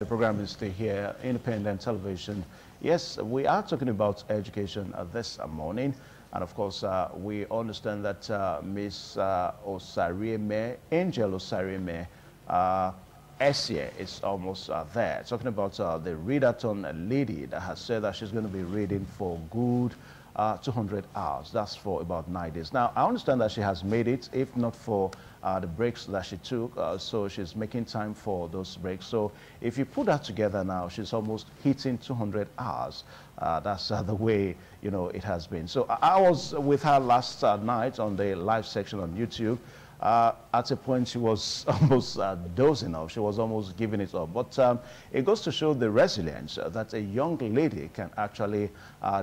The program is still here, independent television. Yes, we are talking about education this morning. And of course, we understand that Ms. Osarieme, Angel Osarieme, Essie is almost there. Talking about the readathon lady that has said that she's going to be reading for good 200 hours. That's for about 9 days. Now, I understand that she has made it, if not for the breaks that she took. So she's making time for those breaks. So if you put that together now, she's almost hitting 200 hours. That's the way, you know, it has been. So I was with her last night on the live section on YouTube. At a point, she was almost dozing off. She was almost giving it up. But it goes to show the resilience that a young lady can actually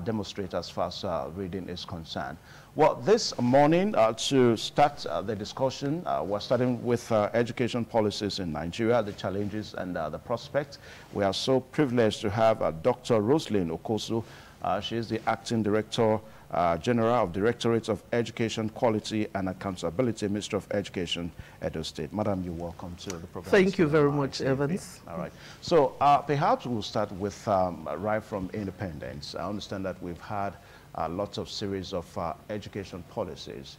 demonstrate as far as reading is concerned. Well, this morning, to start the discussion, we're starting with education policies in Nigeria, the challenges and the prospects. We are so privileged to have Dr. Roslyn Okosu. She is the Acting Director General of Directorate of Education Quality and Accountability, Ministry of Education, Edo State. Madam, you're welcome to the program. Thank you very much, Evans. All right. So perhaps we'll start with right from independence. I understand that we've had lots of series of education policies.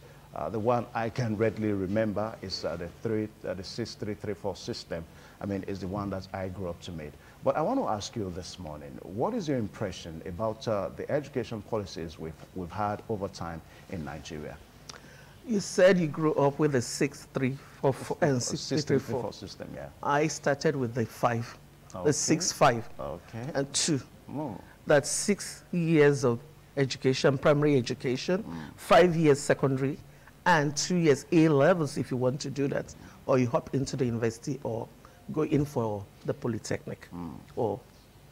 The one I can readily remember is the 6334 system. I mean, is the one that I grew up to meet. But I want to ask you this morning, what is your impression about the education policies we've had over time in Nigeria? You said you grew up with the 6344 and 6334 system, yeah. I started with the 5, okay. the 65 and 2. That's 6 years of education, primary education, 5 years secondary, and 2 years A levels if you want to do that, or you hop into the university or go in for the polytechnic or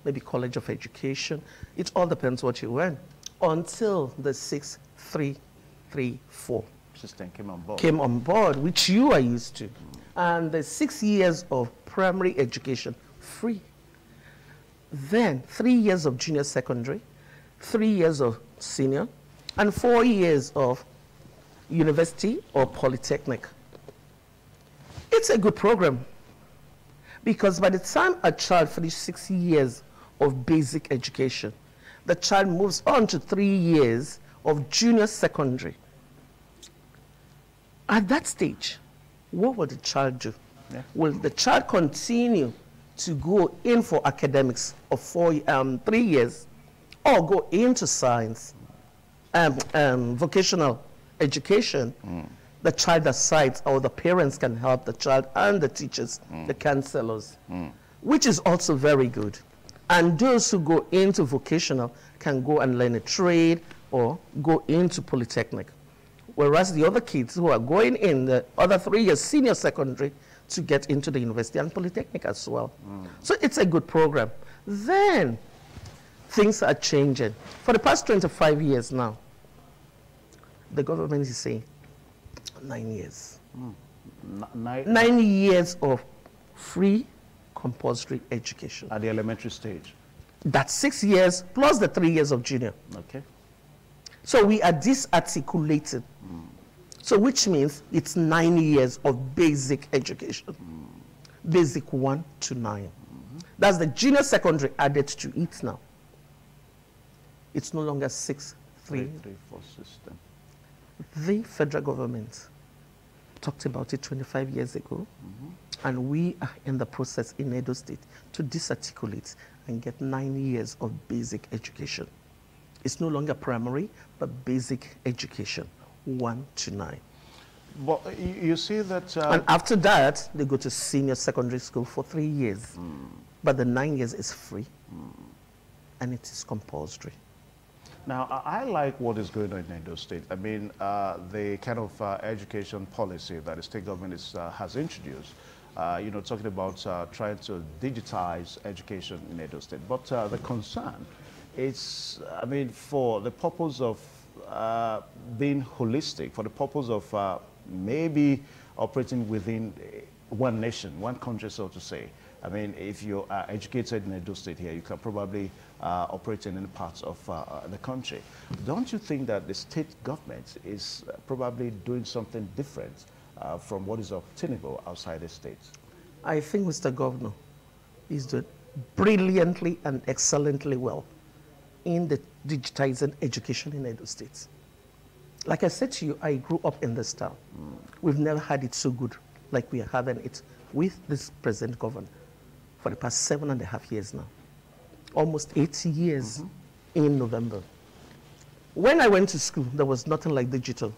maybe college of education. It all depends what you want until the 6334 system came on board, which you are used to. And the 6 years of primary education free. Then 3 years of junior secondary, 3 years of senior, and 4 years of university or polytechnic. It's a good program because by the time a child finishes 6 years of basic education, the child moves on to 3 years of junior secondary. At that stage, what will the child do? Yeah. Will the child continue to go in for academics of 3 years, or go into science, vocational education? The child decides, or the parents can help the child and the teachers, the counselors, which is also very good. And those who go into vocational can go and learn a trade or go into polytechnic. Whereas the other kids who are going in the other 3 years senior secondary to get into the university and polytechnic as well. So it's a good program. Then things are changing. For the past 25 years now, the government is saying 9 years. 9 years of free compulsory education. At the elementary stage? That's 6 years plus the 3 years of junior. Okay. So we are disarticulated. So which means it's 9 years of basic education. Basic 1 to 9. That's the junior secondary added to it now. It's no longer 6334 system. The federal government talked about it 25 years ago, and we are in the process in Edo State to disarticulate and get 9 years of basic education. It's no longer primary, but basic education, 1 to 9. But you see that... and after that, they go to senior secondary school for 3 years. But the 9 years is free, and it is compulsory. Now, I like what is going on in Edo State. I mean, the kind of education policy that the state government has introduced, you know, talking about trying to digitize education in Edo State. But the concern is, I mean, for the purpose of being holistic, for the purpose of maybe operating within one nation, one country, so to say. I mean, if you are educated in Edo State here, you can probably operate in any parts of the country. Don't you think that the state government is probably doing something different from what is obtainable outside the state? I think Mr. Governor is brilliantly and excellently well in the digitizing education in Edo State. Like I said to you, I grew up in this town. We've never had it so good like we are having it with this present governor for the past 7.5 years now. Almost 80 years in November. When I went to school, there was nothing like digital.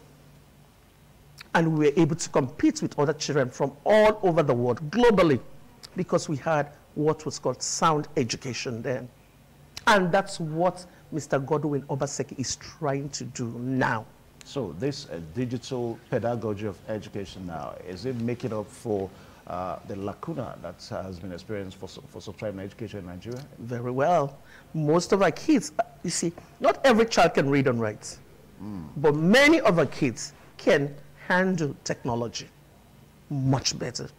And we were able to compete with other children from all over the world, globally, because we had what was called sound education then. And that's what Mr. Godwin Obaseki is trying to do now. So this digital pedagogy of education now, is it making up for the lacuna that has been experienced for some time in education in Nigeria? Very well. Most of our kids, you see, not every child can read and write, but many of our kids can handle technology much better.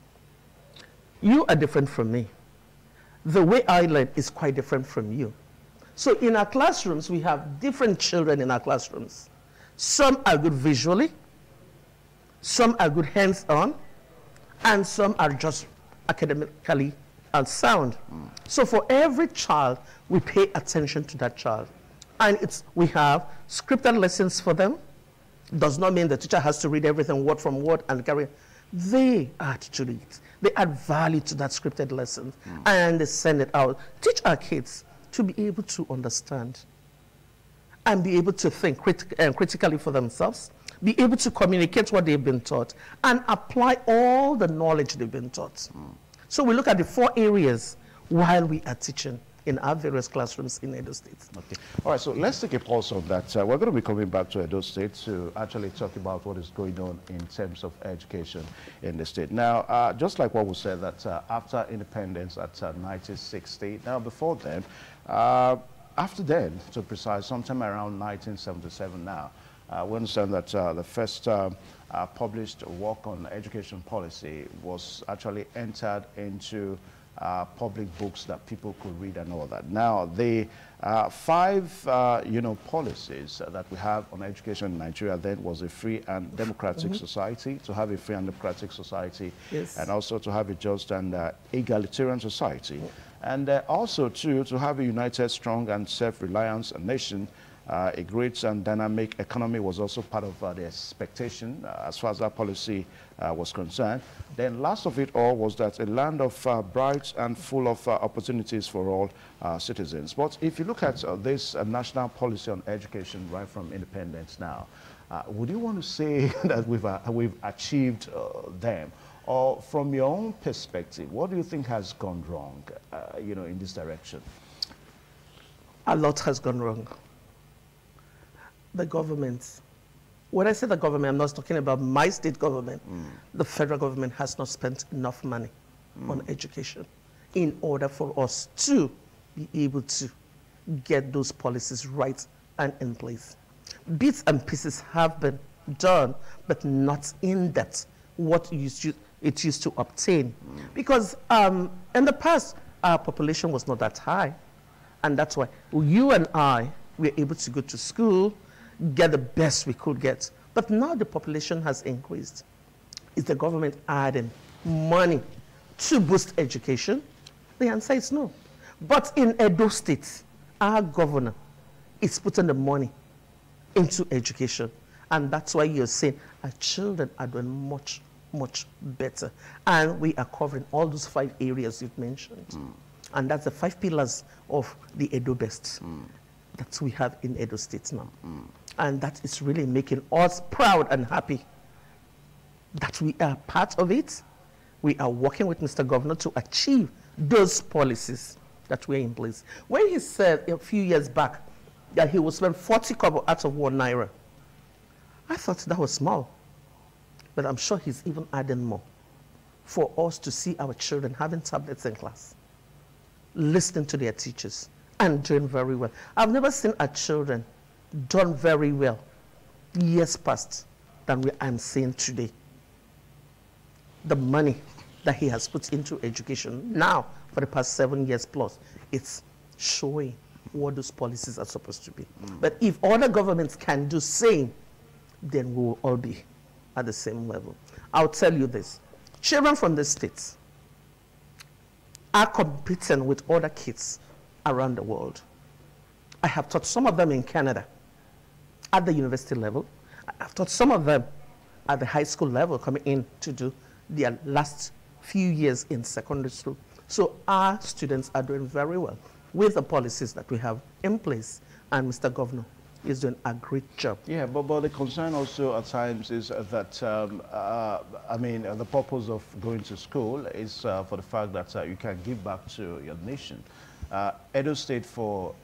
You are different from me. The way I learn is quite different from you. So in our classrooms, we have different children in our classrooms. Some are good visually, some are good hands-on, and some are just academically sound. So for every child, we pay attention to that child. And we have scripted lessons for them. Does not mean the teacher has to read everything word from word and carry. They add to it. They add value to that scripted lesson, and they send it out. Teach our kids to be able to understand and be able to think critically for themselves, be able to communicate what they've been taught, and apply all the knowledge they've been taught. So we look at the 4 areas while we are teaching in our various classrooms in Edo State. Okay. All right, so let's take a pause on that. We're going to be coming back to Edo State to actually talk about what is going on in terms of education in the state. Now, just like what we said, that after independence at 1960, now before then, after then, to be precise, sometime around 1977 now, we understand that the first published work on education policy was actually entered into public books that people could read and all that. Now, the 5 policies that we have on education in Nigeria then was a free and democratic society, to have a free and democratic society, and also to have a just and egalitarian society, and also to have a united, strong, and self-reliant nation. A great and dynamic economy was also part of the expectation as far as that policy was concerned. Then last of it all was that a land of bright and full of opportunities for all citizens. But if you look at this national policy on education right from independence now, would you want to say that we've achieved them? Or from your own perspective, what do you think has gone wrong, in this direction? A lot has gone wrong. The government, when I say the government, I'm not talking about my state government. The federal government has not spent enough money on education in order for us to be able to get those policies right and in place. Bits and pieces have been done, but not in depth what it used to obtain. Because in the past, our population was not that high. And that's why you and I were able to go to school, get the best we could get. But now the population has increased. Is the government adding money to boost education? The answer is no. But in Edo State, our governor is putting the money into education. And that's why you're saying our children are doing much, much better. And we are covering all those 5 areas you've mentioned. And that's the 5 pillars of the Edo Best that we have in Edo State now. And that is really making us proud and happy that we are part of it. We are working with Mr. Governor to achieve those policies that were in place. When he said a few years back that he would spend 40 kobo out of 1 naira, I thought that was small. But I'm sure he's even adding more for us to see our children having tablets in class, listening to their teachers, and doing very well. I've never seen our children done very well years past than I'm seeing today. The money that he has put into education now for the past 7 years plus, it's showing what those policies are supposed to be. But if other governments can do same, then we will all be at the same level. I'll tell you this. Children from the states are competing with other kids around the world. I have taught some of them in Canada at the university level. I've taught some of them at the high school level coming in to do their last few years in secondary school. So our students are doing very well with the policies that we have in place, and Mr. Governor is doing a great job. Yeah, but the concern also at times is that, I mean, the purpose of going to school is for the fact that you can give back to your nation. Edo State for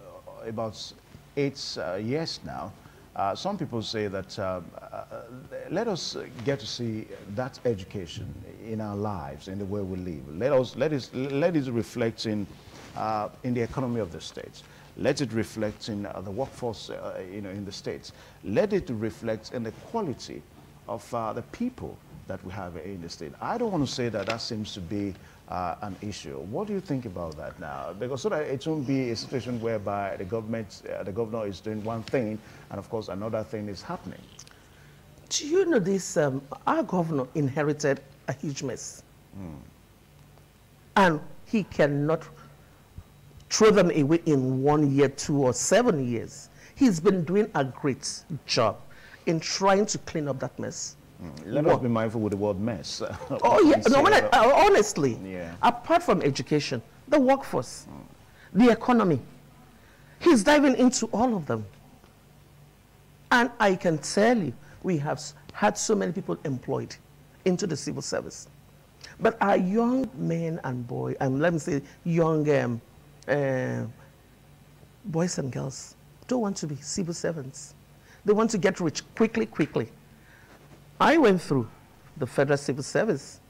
about 8 years now, some people say that let us get to see that education in our lives, in the way we live. Let it reflect in the economy of the state. Let it reflect in the workforce, in the states. Let it reflect in the quality of the people that we have in the state. I don't want to say that seems to be an issue. What do you think about that now? Because so that it won't be a situation whereby the governor is doing one thing, and of course another thing is happening. Do you know this? Our governor inherited a huge mess, and he cannot throw them away in 1 year, 2 or 7 years. He's been doing a great job in trying to clean up that mess. Let us be mindful with the word mess. Oh, yeah. No, honestly, yeah. Apart from education, the workforce, the economy, he's diving into all of them. And I can tell you, we have had so many people employed into the civil service. But our young men and boys, and let me say young boys and girls, don't want to be civil servants. They want to get rich quickly, quickly. I went through the Federal Civil Service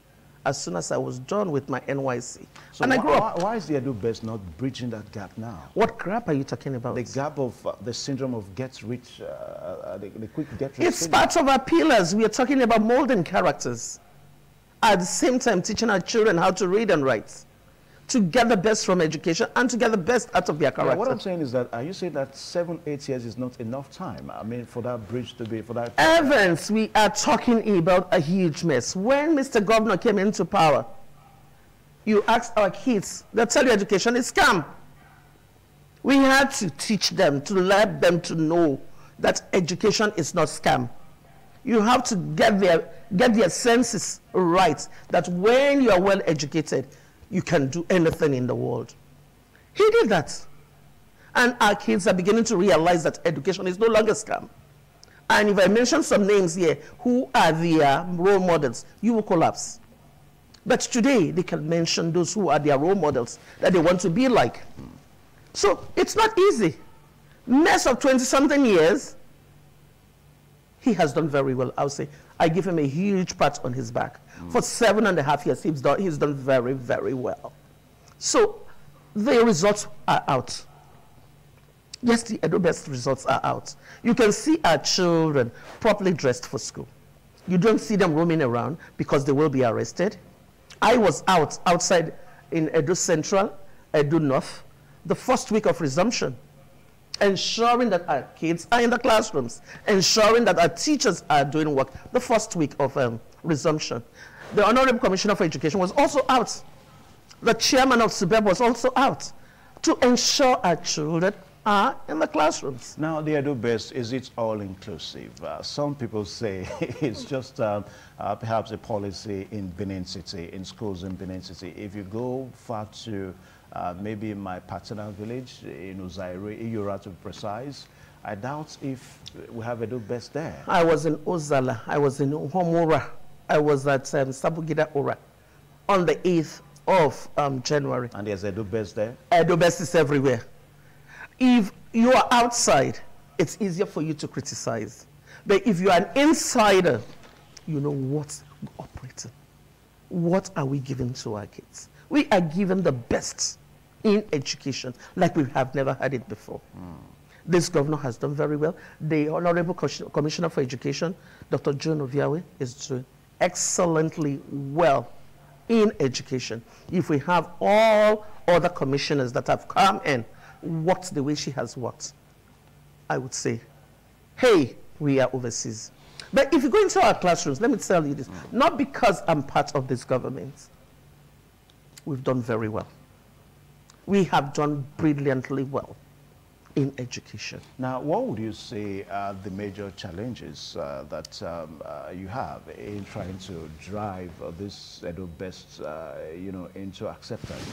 as soon as I was done with my NYC. So and I grew up. Why is the Edo Best not bridging that gap now? What gap are you talking about? The gap of the syndrome of get rich, the quick get rich. It's syndrome. Part of our pillars. We are talking about molding characters. At the same time, teaching our children how to read and write, to get the best from education and to get the best out of their character. Yeah, what I'm saying is that, are you saying that 7, 8 years is not enough time? I mean, for that bridge to be, for that... Evans, we are talking about a huge mess. When Mr. Governor came into power, you asked our kids, they'll tell you education is scam. We had to teach them, to let them to know that education is not scam. You have to get their senses right, that when you are well educated, you can do anything in the world. He did that. And our kids are beginning to realize that education is no longer scam. And if I mention some names here, who are their role models, you will collapse. But today, they can mention those who are their role models that they want to be like. So it's not easy. Mess of 20-something years, he has done very well. I'll say, I give him a huge pat on his back. For 7.5 years, he's done very, very well. So the results are out. Yes, the Edo Best results are out. You can see our children properly dressed for school. You don't see them roaming around because they will be arrested. I was outside in Edo Central, Edo North, the first week of resumption, ensuring that our kids are in the classrooms, ensuring that our teachers are doing work the first week of resumption. The Honorable Commissioner for Education was also out. The chairman of SUBEB was also out to ensure our children are in the classrooms. Now, the Edo Best, is it all-inclusive? Some people say it's just perhaps a policy in Benin City, in schools in Benin City. If you go far to maybe my paternal village in Uzaire, Iyura to be precise, I doubt if we have Edo Best there. I was in Ozala, I was in Homora, I was at Sabugida Ora on the 8th of January. And there's Edo Best there? Edo Best is everywhere. If you are outside, it's easier for you to criticize. But if you are an insider, you know what's operating. What are we giving to our kids? We are giving the best in education like we have never had it before. This governor has done very well. The Honorable Commissioner for Education, Dr. John Oviawe, is doing excellently well in education. If we have all other commissioners that have come in, worked the way she has worked, I would say, hey, we are overseas. But if you go into our classrooms, let me tell you this, not because I'm part of this government, we've done very well. we have done brilliantly well in education. Now, what would you say are the major challenges that you have in trying to drive this Edo Best, you know, into acceptance?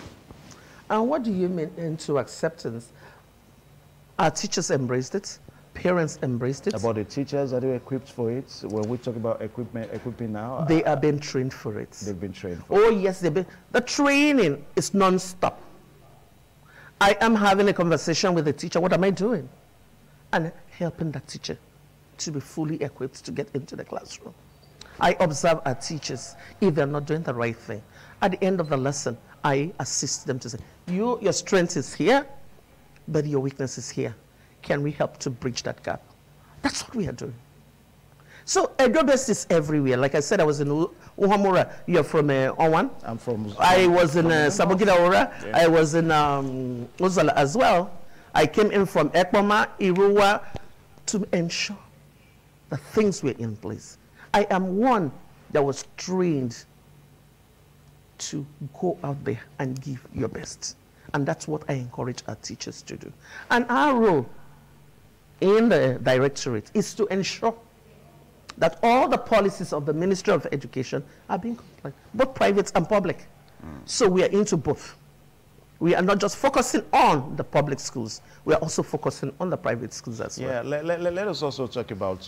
And what do you mean into acceptance? Our teachers embraced it. Parents embraced it. About the teachers, are they equipped for it? When we talk about equipping now, they are being trained for it. They've been trained for it. Oh yes, the training is non-stop. I am having a conversation with the teacher. What am I doing? And helping that teacher to be fully equipped to get into the classroom. I observe our teachers if they're not doing the right thing. At the end of the lesson, I assist them to say, your strength is here, but your weakness is here. Can we help to bridge that gap? That's what we are doing. So Edo Best is everywhere. Like I said, I was in Uhamura. You're from Owan? I'm from... I was in Sabogida Ora. Yeah. I was in Ozala as well. I came in from Ekpoma, Irua, to ensure that things were in place. I am one that was trained to go out there and give your best. And that's what I encourage our teachers to do. And our role in the directorate is to ensure that all the policies of the Ministry of Education are being complied, both private and public. So we are into both. We are not just focusing on the public schools, we are also focusing on the private schools as well. Yeah, let us also talk about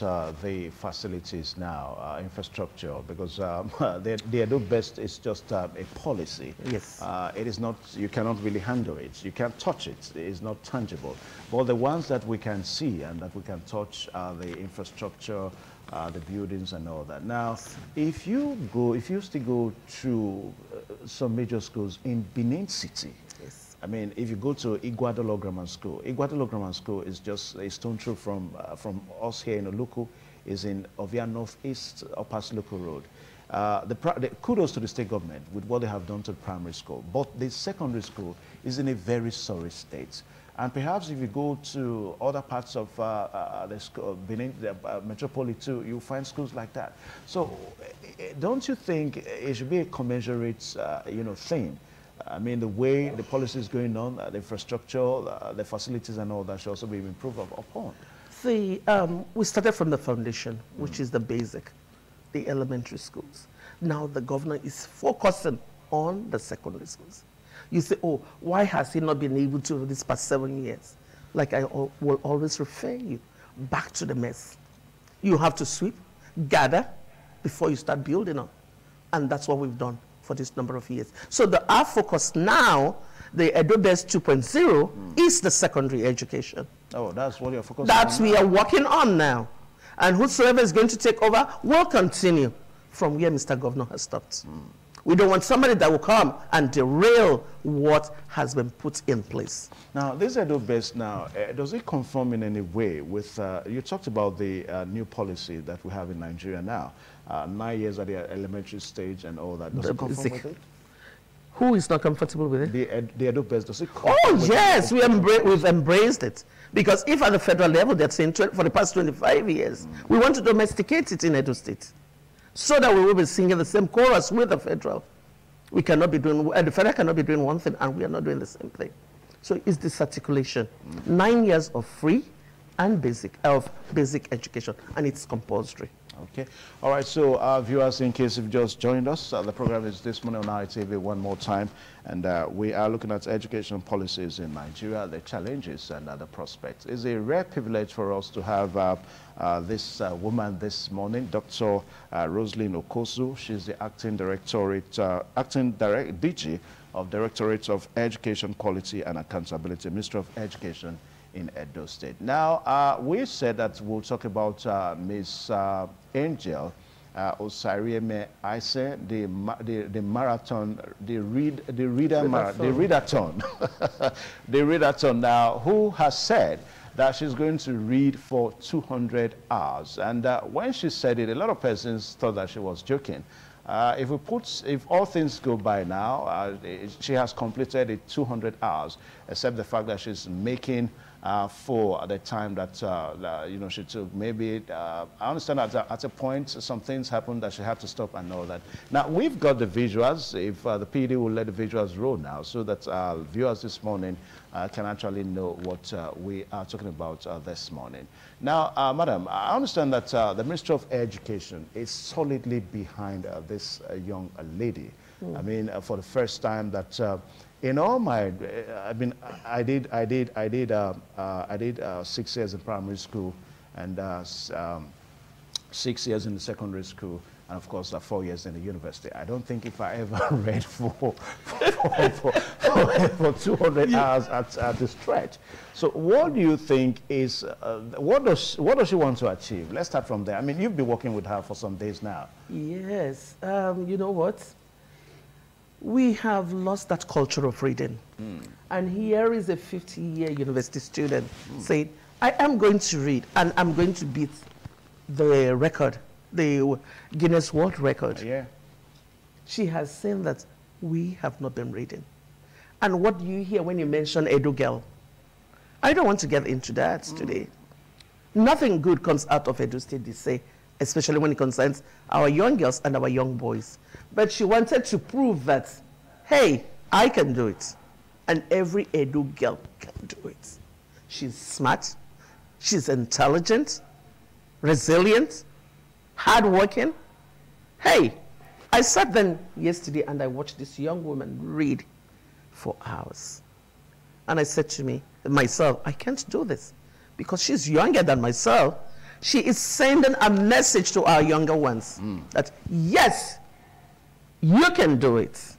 the facilities now, infrastructure, because the Edo Best is just a policy. Yes. It is not, you cannot really handle it. You can't touch it. It is not tangible. But the ones that we can see and that we can touch are the infrastructure, the buildings and all that. Now, if you still go through some major schools in Benin City, yes. I mean, if you go to Iguadalo Grammar School is just a stone throw from us here in Oluku, is in Ovia Northeast, Upper Local Road. Kudos to the state government with what they have done to the primary school, but the secondary school is in a very sorry state. And perhaps if you go to other parts of Benin, Metropolis too, you'll find schools like that. So don't you think it should be a commensurate, you know, thing? I mean, the way the policy is going on, the infrastructure, the facilities and all that should also be improved upon. See, we started from the foundation, which is the basic, the elementary schools. Now the governor is focusing on the secondary schools. You say, oh, why has he not been able to this past 7 years? Like I will always refer you back to the mess. You have to sweep, gather, before you start building up. And that's what we've done for this number of years. So our focus now, the Edo Best 2.0, is the secondary education. Oh, that's what you're focusing on? That's what we are working on now. And whosoever is going to take over will continue from where Mr. Governor has stopped. We don't want somebody that will come and derail what has been put in place. Now, this Edo Best now, does it conform in any way with, you talked about the new policy that we have in Nigeria now, 9 years at the elementary stage and all that. Does it conform with it? Who is not comfortable with it? The Edo Best, does it conform? Oh, yes, we've embraced it. Because if at the federal level, they're saying for the past 25 years, we want to domesticate it in Edo State, so that we will be singing the same chorus with the federal. We cannot be doing, the federal cannot be doing one thing and we are not doing the same thing. So it's this articulation. 9 years of free and basic education, and it's compulsory. Okay. All right. So, viewers, in case you've just joined us, the program is This Morning on ITV one more time. And we are looking at education policies in Nigeria, the challenges and the prospects. It's a rare privilege for us to have this woman this morning, Dr. Roselyn Okosu. She's the acting DG of Directorate of Education Quality and Accountability, Ministry of Education in Edo State. Now, we said that we'll talk about Ms. Angel Osarieme Aise, the marathon, the readathon, the readathon now, who has said that she's going to read for 200 hours. And when she said it, a lot of persons thought that she was joking. If all things go by now, she has completed it 200 hours. except the fact that she's making for the time that you know, she took. Maybe I understand at a point some things happened that she had to stop and all that. Now we've got the visuals. If the PD will let the visuals roll now, so that viewers this morning can actually know what we are talking about this morning. Now, Madam, I understand that the Ministry of Education is solidly behind this young lady. I mean, for the first time that in all my, I mean, I did 6 years in primary school and 6 years in the secondary school, and of course 4 years in the university. I don't think if I ever read for 200 hours at the stretch. So what do you think is, what does she want to achieve? Let's start from there. I mean, you've been working with her for some days now. Yes, you know what? We have lost that culture of reading. And here is a 50-year university student saying, I am going to read and I'm going to beat the record, the Guinness World Record. Yeah. She has seen that we have not been reading. And what do you hear when you mention Edo girl? I don't want to get into that today. Nothing good comes out of Edo State, they say, especially when it concerns our young girls and our young boys. But she wanted to prove that, hey, I can do it. And every Edo girl can do it. She's smart, she's intelligent, resilient, hardworking. Hey, I sat then yesterday and I watched this young woman read for hours. And I said to myself, I can't do this because she's younger than myself. She is sending a message to our younger ones that, yes, you can do it.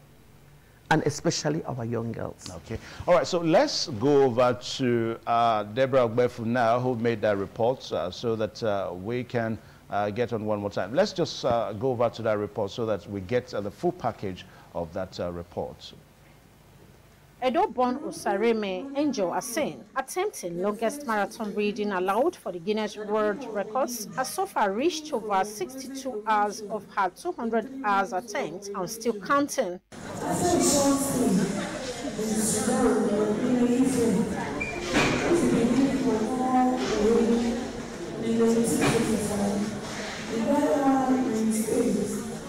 And especially our young girls. Okay. All right, so let's go over to Deborah Ogbefu now, who made that report, so that we can get on one more time. Let's just go over to that report so that we get the full package of that report. Edo-born Osareme Angel Asen, attempting longest marathon reading allowed for the Guinness World Records, has so far reached over 62 hours of her 200 hours attempt and still counting.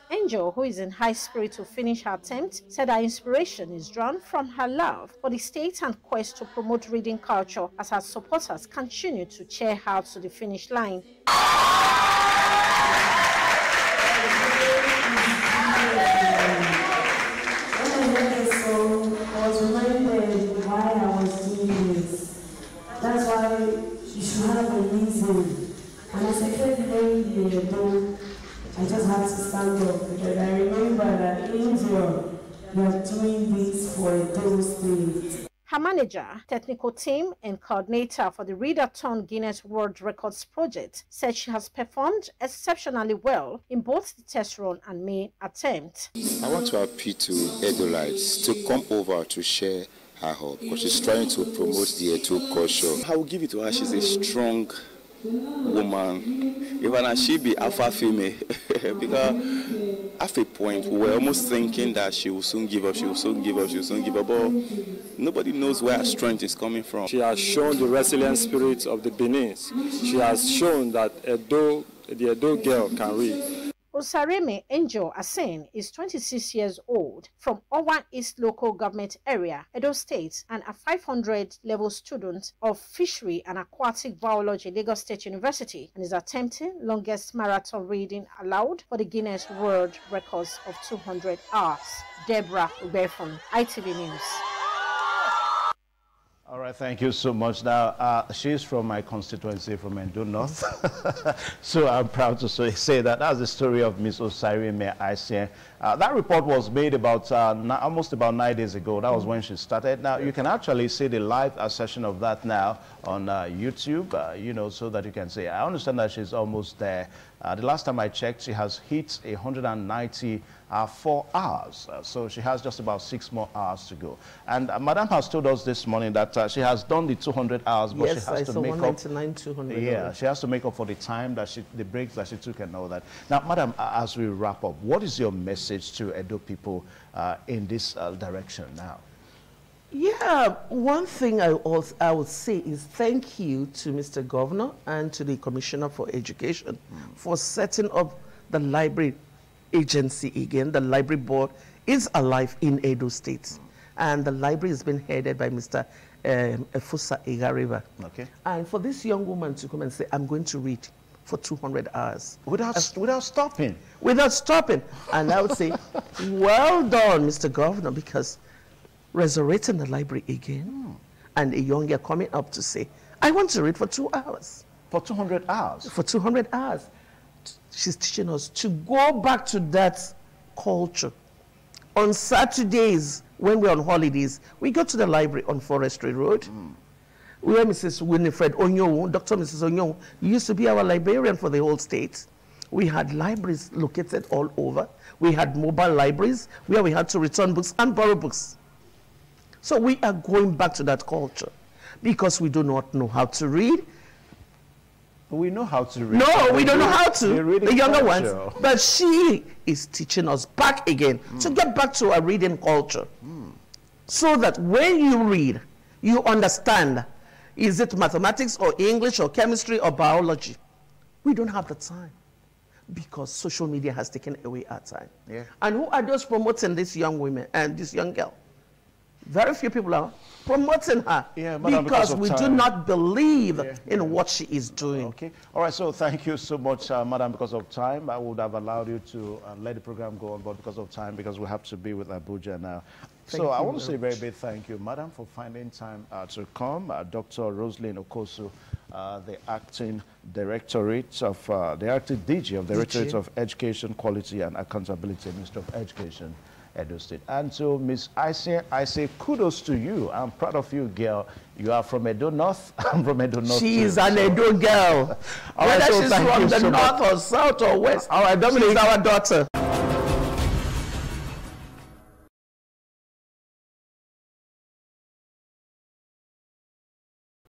Angel, who is in high spirit to finish her attempt, said her inspiration is drawn from her love for the state and quest to promote reading culture as her supporters continue to cheer her to the finish line. I was reminded why I was doing this. That's why you should have a reason. And as I kept hearing the door, I just had to stand up because I remember that Angel, you are doing this for those things. Her manager, technical team, and coordinator for the Readathon Guinness World Records project said she has performed exceptionally well in both the test run and main attempt. I want to appeal to Edolites to come over to share her hope because she's trying to promote the Edo culture. I will give it to her. She's a strong woman. Even she be alpha female because at a point we were almost thinking that she will soon give up, she will soon give up, she will soon give up, but nobody knows where her strength is coming from. She has shown the resilient spirit of the Beninese. She has shown that the Edo girl can read. Osareme Angel Asen is 26 years old from Owa East Local Government Area, Edo State, and a 500-level student of Fishery and Aquatic Biology, Lagos State University, and is attempting longest marathon reading allowed for the Guinness World Records of 200 hours. Deborah Ogbefu, ITV News. All right, thank you so much. Now, she's from my constituency, from Edo North. So I'm proud to say that that's the story of Miss Osareme Aisen. That report was made about almost about 9 days ago. That was when she started. Now, you can actually see the live session of that now on YouTube, you know, so that you can see. I understand that she's almost there. The last time I checked, she has hit 194 hours. So she has just about 6 more hours to go. And Madam has told us this morning that she has done the 200 hours, but yes, she has to make up. 200. Yeah, she has to make up for the time that the breaks that she took and all that. Now, Madam, as we wrap up, what is your message to Edo people in this direction now? Yeah, one thing I would say is thank you to Mr. Governor and to the Commissioner for Education for setting up the library agency again. The library board is alive in Edo State. And the library has been headed by Mr. Efusa Igareva. Okay. And for this young woman to come and say, I'm going to read for 200 hours. Without stopping? Without stopping. And I would say, well done, Mr. Governor, because resurrecting the library again, and a young girl coming up to say, I want to read for 2 hours. For 200 hours? For 200 hours. She's teaching us to go back to that culture. On Saturdays, when we're on holidays, we go to the library on Forestry Road, where Mrs. Winifred Onyo, Dr. Mrs. Onyo, used to be our librarian for the whole state. We had libraries located all over. We had mobile libraries where we had to return books and borrow books. So we are going back to that culture because we do not know how to read. We know how to read. No, we don't know how to, the younger ones. culture. But she is teaching us back again to get back to our reading culture. So that when you read, you understand, is it mathematics or English or chemistry or biology? We don't have the time because social media has taken away our time. Yeah. And who are those promoting this young women and this young girl? Very few people are promoting her because we do not believe in what she is doing. Okay. All right. So thank you so much, Madam. Because of time, I would have allowed you to let the program go on, but because of time, because we have to be with Abuja now. So I want to say a very big thank you, Madam, for finding time to come. Dr. Roslyn Okosu, the acting directorate of the acting DG of the Directorate of Education, Quality and Accountability, Minister of Education, Edo State. And so, Miss I say kudos to you. I'm proud of you, girl. You are from Edo North. I'm from Edo North. She is an Edo girl. Whether she's from the north or south or west, she's our daughter.